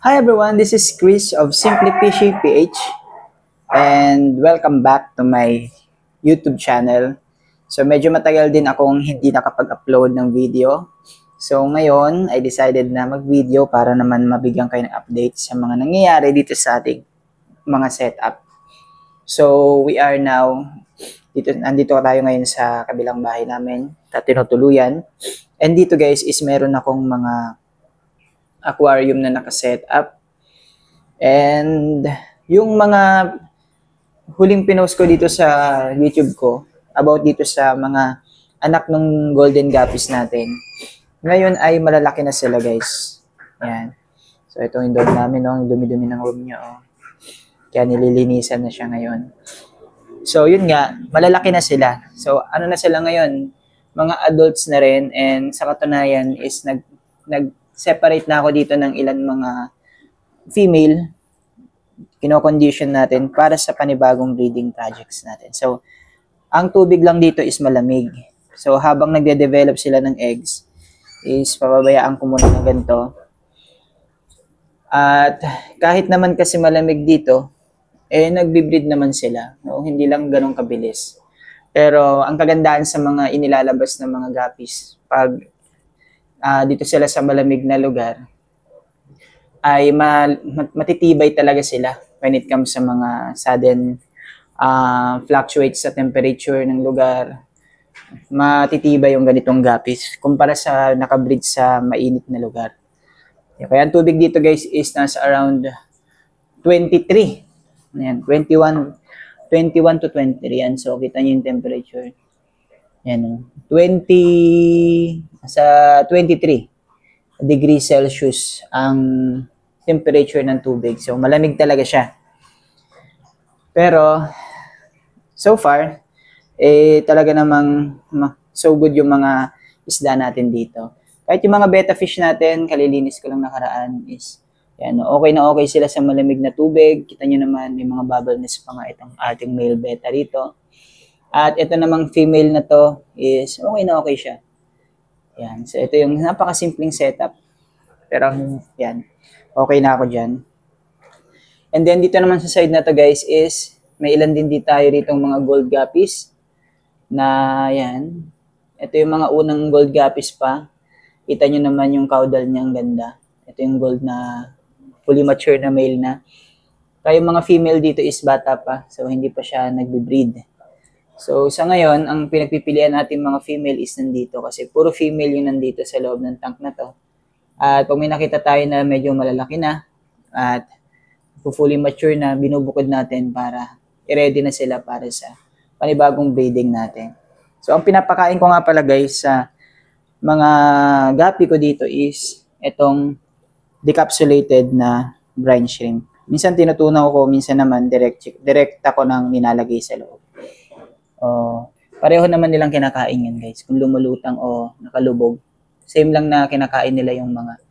Hi everyone, this is Chris of Simply Fishy PH and welcome back to my YouTube channel. So medyo matagal din akong hindi nakapag-upload ng video. So ngayon, I decided na mag-video para naman mabigyan kayo ng update sa mga nangyayari dito sa ating mga setup. So we are now, nandito tayo ngayon sa kabilang bahay namin, tinutuluyan. And dito guys is meron akong mga aquarium na nakaset up. And yung mga huling pinost ko dito sa YouTube ko about dito sa mga anak ng golden guppies natin. Ngayon ay malalaki na sila guys. Ayan. So ito yung dorm namin, no? Yung dumi-dumi ng room niya. Oh. Kaya nililinisan na siya ngayon. So yun nga, malalaki na sila. So ano na sila ngayon? Mga adults na rin, and sa katunayan is nag-separate na ako dito ng ilan mga female, kino-condition natin para sa panibagong breeding projects natin. So, ang tubig lang dito is malamig. So, habang nagde-develop sila ng eggs, is pababayaan ko muna ng ganito. At kahit naman kasi malamig dito, nagbi-breed naman sila. No? Hindi lang ganun kabilis. Pero, ang kagandahan sa mga inilalabas ng mga guppies, pag dito sila sa malamig na lugar, ay matitibay talaga sila when it comes sa mga sudden fluctuates sa temperature ng lugar. Matitibay yung ganitong guppies kumpara sa nakabreed sa mainit na lugar. Kaya ang tubig dito guys is nasa around 23. Ayan, 21 to 23 yan. So kita niyo yung temperature. Yan, 23 degrees Celsius ang temperature ng tubig. So, malamig talaga siya. Pero, so far, talaga namang so good yung mga isda natin dito. Kahit yung mga betta fish natin, kalilinis ko lang nakaraan is, yan, okay na okay sila sa malamig na tubig. Kita nyo naman, may mga bubble nest pa nga itong ating male betta rito. At ito namang female na to is okay na okay siya. Yan. So, ito yung napakasimpleng setup. Pero, yan. Okay na ako dyan. And then, dito naman sa side na to guys is may ilan din dito tayo ritong mga gold guppies na yan. Ito yung mga unang gold guppies pa. Kita nyo naman yung caudal niya, ang ganda. Ito yung gold na fully mature na male na. Kaya yung mga female dito is bata pa. So, hindi pa siya nagbe-breed. So, sa ngayon, ang pinagpipilian natin mga female is nandito kasi puro female yung nandito sa loob ng tank na to. At pag may nakita tayo na medyo malalaki na at fully mature na, binubukod natin para i-ready na sila para sa panibagong breeding natin. So, ang pinapakain ko nga pala guys sa mga guppy ko dito is itong decapsulated na brine shrimp. Minsan tinutunaw ko, minsan naman direct ako nang nilalagay sa loob. Pareho naman nilang kinakain yan guys. Kung lumulutang o nakalubog, same lang na kinakain nila yung mga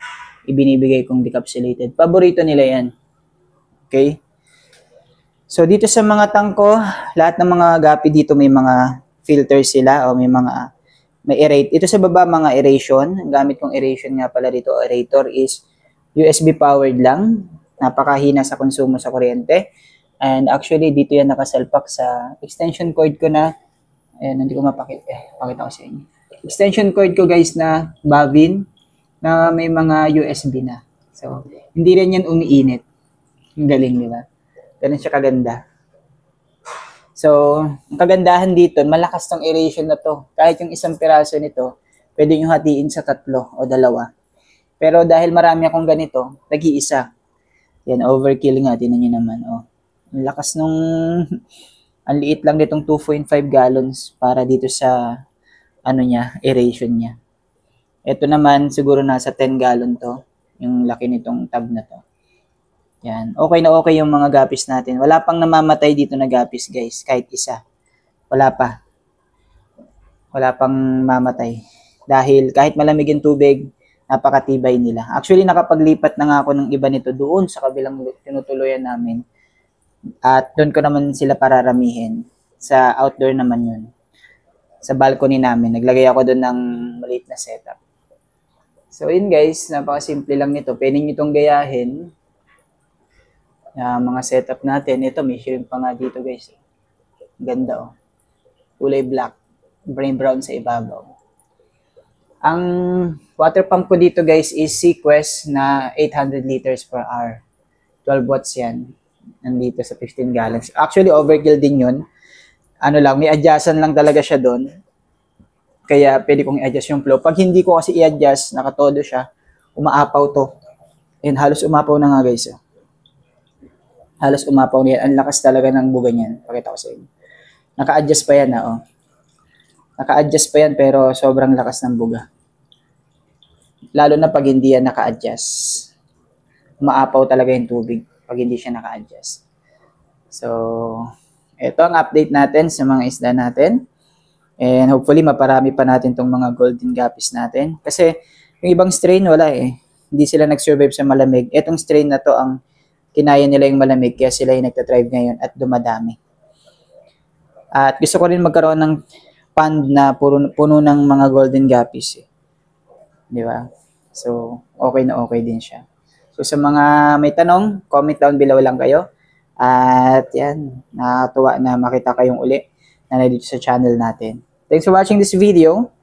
ibinibigay kong decapsulated. Paborito nila yan. Okay? So dito sa mga tangko, lahat ng mga guppy dito may mga filters sila o may aerate. Ito sa baba mga aeration. Ang gamit kong aeration nga pala dito, aerator is USB powered lang. Napakahina sa konsumo sa kuryente. And actually, dito yan nakasalpak sa extension cord ko na, ayan, hindi ko mapakita. Pakita ko sa inyo. Extension cord ko guys na Bavin na may mga USB na. So, hindi rin yan umiinit. Ang galing, di ba? Ganun siya kaganda. So, ang kagandahan dito, malakas tong aeration na to. Kahit yung isang piraso nito, pwede nyo hatiin sa 3 o 2. Pero dahil marami akong ganito, nag-iisa. Yan, overkill nga. Tinan nyo naman, oh. Ang lakas nung, ang liit lang nitong 2.5 gallons para dito sa, aeration niya. Ito naman, siguro nasa 10 gallon to, yung laki nitong tub na to. Yan, okay na okay yung mga guppies natin. Wala pang namamatay dito na guppies guys, kahit isa. Wala pa. Wala pang mamatay. Dahil kahit malamig yung tubig, napakatibay nila. Actually, nakapaglipat na nga ako ng iba nito doon sa kabilang tinutuluyan namin. At doon ko naman sila pararamihin. Sa outdoor naman yun. Sa balcony namin. Naglagay ako doon ng maliit na setup. So, yun guys. Napakasimple lang nito. Pwede nyo itong gayahin. Mga setup natin. Ito, may shrimp pa nga dito guys. Ganda oh. Kulay black. Brain brown sa ibabaw. Ang water pump ko dito guys is Sequest na 800 liters per hour. 12 watts yan. Nandito sa 15 gallons. Actually, overkill din yun. Ano lang, may adjustan lang talaga siya doon. Kaya pwede kong i-adjust yung flow. Pag hindi ko kasi i-adjust, nakatodo siya, umaapaw to. Ayun, halos umapaw na nga guys. Halos umapaw na yan. Ang lakas talaga ng buga niyan. Pakita ko sa inyo. Naka-adjust pa yan oh. Naka-adjust pa yan pero sobrang lakas ng buga. Lalo na pag hindi yan naka-adjust. Umaapaw talaga yung tubig pag hindi siya naka-adjust. So, ito ang update natin sa mga isda natin. And hopefully, maparami pa natin tong mga golden guppies natin. Kasi, yung ibang strain, wala eh. Hindi sila nag-survive sa malamig. Itong strain na to, ang kinaya nila yung malamig, kaya sila yung nagtatrive ngayon at dumadami. At gusto ko rin magkaroon ng pond na puno ng mga golden guppies eh. Di ba? So, okay na okay din siya. So, sa mga may tanong, comment down below lang kayo. At yan, nakakatuwa na makita kayong uli na nandito sa channel natin. Thanks for watching this video.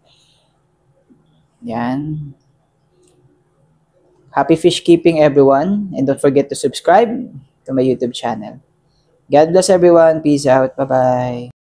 Yan. Happy fish keeping everyone. And don't forget to subscribe to my YouTube channel. God bless everyone. Peace out. Bye-bye.